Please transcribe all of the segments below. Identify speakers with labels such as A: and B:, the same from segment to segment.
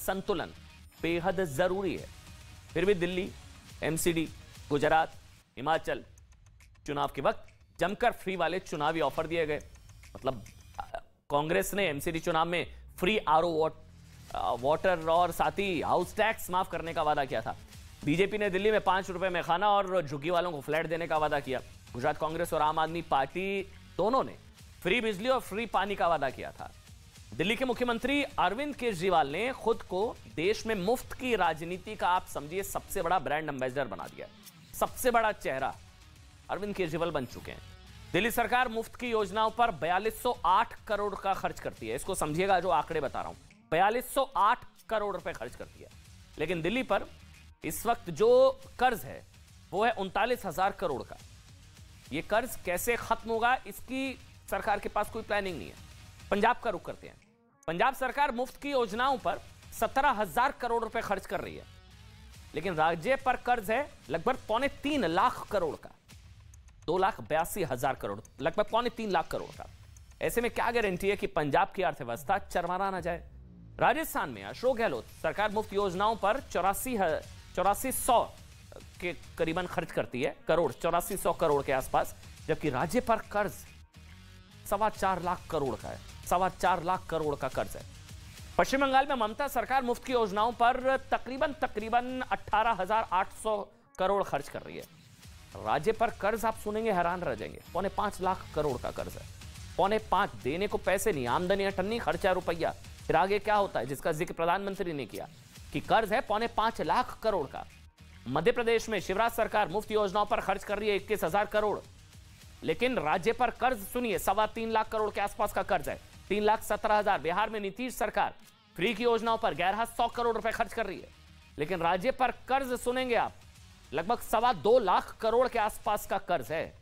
A: संतुलन बेहद जरूरी है। फिर भी दिल्ली, एमसीडी, गुजरात, हिमाचल चुनाव के वक्त जमकर फ्री वाले चुनावी ऑफर दिए गए। मतलब कांग्रेस ने एमसीडी चुनाव में फ्री आरओ वाटर और साथ ही हाउस टैक्स माफ करने का वादा किया था। बीजेपी ने दिल्ली में 5 रुपए में खाना और झुग्गी वालों को फ्लैट देने का वादा किया। गुजरात कांग्रेस और आम आदमी पार्टी दोनों ने फ्री बिजली और फ्री पानी का वादा किया था। दिल्ली के मुख्यमंत्री अरविंद केजरीवाल ने खुद को देश में मुफ्त की राजनीति का आप समझिए सबसे बड़ा ब्रांड एम्बेसडर बना दिया। सबसे बड़ा चेहरा अरविंद केजरीवाल बन चुके हैं। दिल्ली सरकार मुफ्त की योजनाओं पर 4208 करोड़ का खर्च करती है। इसको समझिएगा जो आंकड़े बता रहा हूं, 4208 करोड़ रुपए खर्च करती है। लेकिन दिल्ली पर इस वक्त जो कर्ज है वो है 39,000 करोड़ का। ये कर्ज कैसे खत्म होगा इसकी सरकार के पास कोई प्लानिंग नहीं है। पंजाब का रुख करते हैं। पंजाब सरकार मुफ्त की योजनाओं पर 17,000 करोड़ रुपए खर्च कर रही है, लेकिन राज्य पर कर्ज है लगभग 2.25 लाख करोड़ का, 2,82,000 करोड़, लगभग 2.25 लाख करोड़ का। ऐसे में क्या गारंटी है कि पंजाब की अर्थव्यवस्था चरमरा ना जाए। राजस्थान में अशोक गहलोत सरकार मुफ्त योजनाओं पर 8400 के करीबन खर्च करती है, करोड़ 8400 करोड़ के आसपास, जबकि राज्य पर कर्ज 4.25 लाख करोड़ का है। 4.25 लाख करोड़ का कर्ज है। पश्चिम बंगाल में ममता सरकार मुफ्त की योजनाओं पर तकरीबन 18,800 करोड़ खर्च कर रही है। राज्य पर कर्ज आप सुनेंगे हैरान रह जाएंगे, 5.25 लाख करोड़ का कर्ज है। 5.25 देने को पैसे नहीं, आमदनी अठन्नी, खर्चा रुपया। फिर आगे क्या होता है जिसका जिक्र प्रधानमंत्री ने किया कि कर्ज है 5.25 लाख करोड़ का। मध्य प्रदेश में शिवराज सरकार मुफ्त योजनाओं पर खर्च कर रही है 21,000 करोड़, लेकिन राज्य पर कर्ज सुनिए 3.25 लाख करोड़ के आसपास का कर्ज है, 3,17,000। बिहार में नीतीश सरकार फ्री की योजनाओं पर 1,100 करोड़ रुपए खर्च कर रही है, लेकिन राज्य पर कर्ज सुनेंगे आप लगभग 2.25 लाख करोड़ के आसपास का कर्ज है।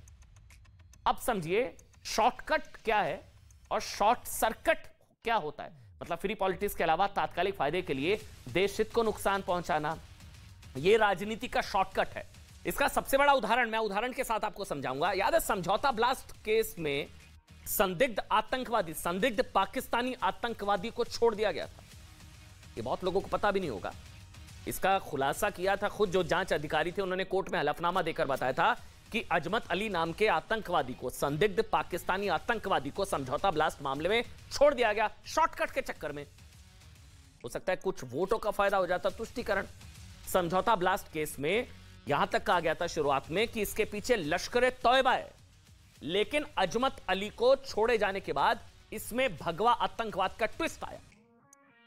A: अब समझिए शॉर्टकट क्या है और शॉर्ट सर्किट क्या होता है। मतलब फ्री पॉलिटिक्स के अलावा तात्कालिक फायदे के लिए देश हित को नुकसान पहुंचाना, यह राजनीति का शॉर्टकट है। इसका सबसे बड़ा उदाहरण मैं उदाहरण के साथ आपको समझाऊंगा। याद है समझौता ब्लास्ट केस में संदिग्ध पाकिस्तानी आतंकवादी को छोड़ दिया गया था। ये बहुत लोगों को पता भी नहीं होगा। इसका खुलासा किया था खुद जो जांच अधिकारी थे, उन्होंने कोर्ट में हलफनामा देकर बताया था कि अजमत अली नाम के आतंकवादी को, संदिग्ध पाकिस्तानी आतंकवादी को समझौता ब्लास्ट मामले में छोड़ दिया गया शॉर्टकट के चक्कर में। हो सकता है कुछ वोटों का फायदा हो जाता, तुष्टीकरण। समझौता ब्लास्ट केस में यहां तक कहा गया था शुरुआत में कि इसके पीछे लश्कर तौयबा है, लेकिन अजमत अली को छोड़े जाने के बाद इसमें भगवा आतंकवाद का ट्विस्ट आया,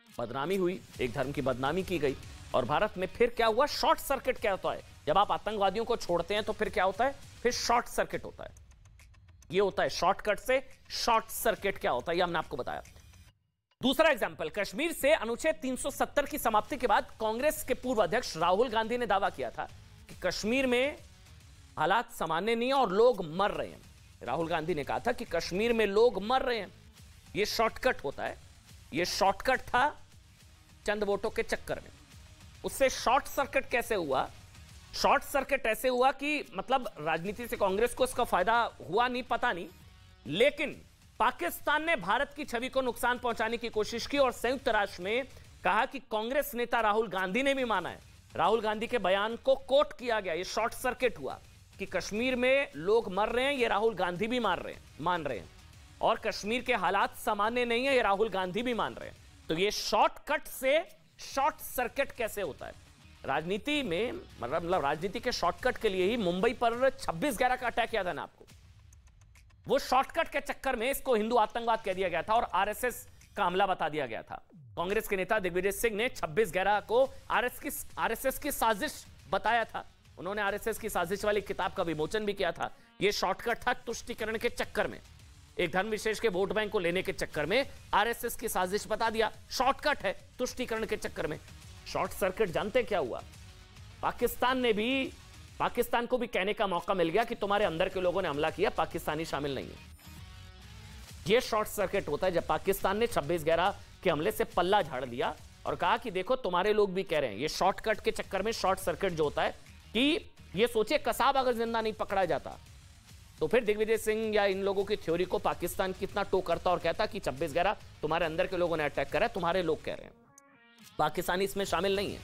A: बदनामी हुई, एक धर्म की बदनामी की गई। और भारत में फिर क्या हुआ, शॉर्ट सर्किट क्या होता है जब आप आतंकवादियों को छोड़ते हैं, तो फिर क्या होता है, फिर शॉर्ट सर्किट होता है। यह होता है शॉर्टकट से शॉर्ट सर्किट क्या होता है, यह हमने आपको बताया। दूसरा एग्जाम्पल, कश्मीर से अनुच्छेद 370 की समाप्ति के बाद कांग्रेस के पूर्व अध्यक्ष राहुल गांधी ने दावा किया था कि कश्मीर में हालात सामान्य नहीं है और लोग मर रहे हैं। राहुल गांधी ने कहा था कि कश्मीर में लोग मर रहे हैं। यह शॉर्टकट होता है। यह शॉर्टकट था चंद वोटों के चक्कर में। उससे शॉर्ट सर्किट कैसे हुआ? शॉर्ट सर्किट ऐसे हुआ कि मतलब राजनीति से कांग्रेस को इसका फायदा हुआ नहीं, पता नहीं, लेकिन पाकिस्तान ने भारत की छवि को नुकसान पहुंचाने की कोशिश की और संयुक्त राष्ट्र में कहा कि कांग्रेस नेता राहुल गांधी ने भी माना है। राहुल गांधी के बयान को कोट किया गया। यह शॉर्ट सर्किट हुआ कि कश्मीर में लोग मर रहे हैं, यह राहुल गांधी भी मान रहे हैं, और कश्मीर के हालात सामान्य नहीं है, यह राहुल गांधी भी मान रहे हैं। तो यह शॉर्टकट से शॉर्ट सर्किट कैसे होता है राजनीति में? मतलब राजनीति के शॉर्टकट के लिए ही मुंबई पर 26/11 का अटैक याद है ना आपको? वो शॉर्टकट के चक्कर में इसको हिंदू आतंकवाद कह दिया गया था और आरएसएस का हमला बता दिया गया था। कांग्रेस के नेता दिग्विजय सिंह ने 26/11 को आरएसएस की साजिश बताया था। उन्होंने आरएसएस की साजिश वाली किताब का विमोचन भी किया था। यह शॉर्टकट था तुष्टीकरण के चक्कर में, एक धर्म विशेष के वोट बैंक को लेने के चक्कर में आरएसएस की साजिश बता दिया। शॉर्टकट है तुष्टीकरण के चक्कर में। शॉर्ट सर्किट जानते क्या हुआ? पाकिस्तान को भी कहने का मौका मिल गया कि तुम्हारे अंदर के लोगों ने हमला किया, पाकिस्तानी शामिल नहीं है। यह शॉर्ट सर्किट होता है जब पाकिस्तान ने 26/11 के हमले से पल्ला झाड़ दिया और कहा कि देखो तुम्हारे लोग भी कह रहे हैं। यह शॉर्टकट के चक्कर में शॉर्ट सर्किट जो होता है कि ये सोचे कसाब अगर जिंदा नहीं पकड़ा जाता तो फिर दिग्विजय सिंह या इन लोगों की थ्योरी को पाकिस्तान कितना टो करता और कहता कि 26/11 तुम्हारे अंदर के लोगों ने अटैक करा, तुम्हारे लोग कह रहे हैं। पाकिस्तानी इसमें शामिल नहीं है।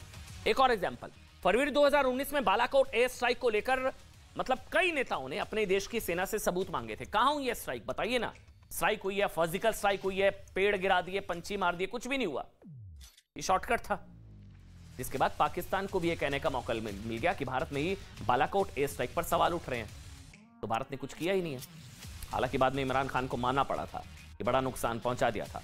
A: एक और एग्जांपल, फरवरी 2019 में बालाकोट एयर स्ट्राइक को लेकर मतलब कई नेताओं ने अपने देश की सेना से सबूत मांगे थे। कहां हुई है स्ट्राइक, बताइए ना। स्ट्राइक हुई है, फिजिकल स्ट्राइक हुई है, पेड़ गिरा दिए, पंछी मार दिए, कुछ भी नहीं हुआ। ये शॉर्टकट था, जिसके बाद पाकिस्तान को भी यह कहने का मौका मिल गया कि भारत में ही बालाकोट एयर स्ट्राइक पर सवाल उठ रहे हैं, तो भारत ने कुछ किया ही नहीं है। हालांकि बाद में इमरान खान को मानना पड़ा था कि बड़ा नुकसान पहुंचा दिया था।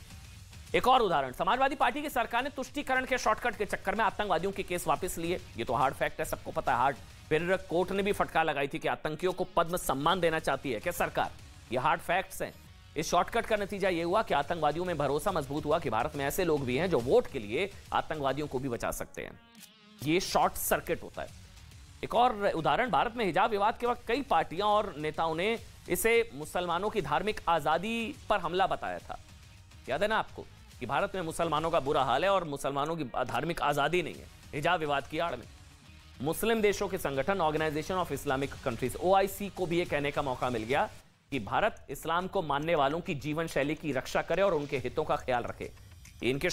A: एक और उदाहरण, समाजवादी पार्टी की सरकार ने तुष्टीकरण के शॉर्टकट के चक्कर में आतंकवादियों के केस वापस लिए। ये तो हार्ड फैक्ट है, सबको पता है हार्ड। फिर कोर्ट ने भी फटकार लगाई थी कि आतंकियों को पद्म सम्मान देना चाहती है क्या सरकार। ये हार्ड फैक्ट्स हैं। इस शॉर्टकट का नतीजा यह हुआ कि आतंकवादियों में भरोसा मजबूत हुआ कि भारत में ऐसे लोग भी हैं जो वोट के लिए आतंकवादियों को भी बचा सकते हैं। ये शॉर्ट सर्किट होता है। एक और उदाहरण, भारत में हिजाब विवाद के वक्त कई पार्टियां और नेताओं ने इसे मुसलमानों की धार्मिक आजादी पर हमला बताया था। याद है ना आपको कि भारत में मुसलमानों का बुरा हाल है और मुसलमानों की धार्मिक आजादी नहीं है, हिजाब विवाद की आड़ में। मुस्लिम देशों के संगठन organization of Islamic countries OIC को भी यह कहने का मौका मिल गया कि भारत इस्लाम को मानने वालों की जीवन शैली की रक्षा करे और उनके हितों का ख्याल रखे। इनके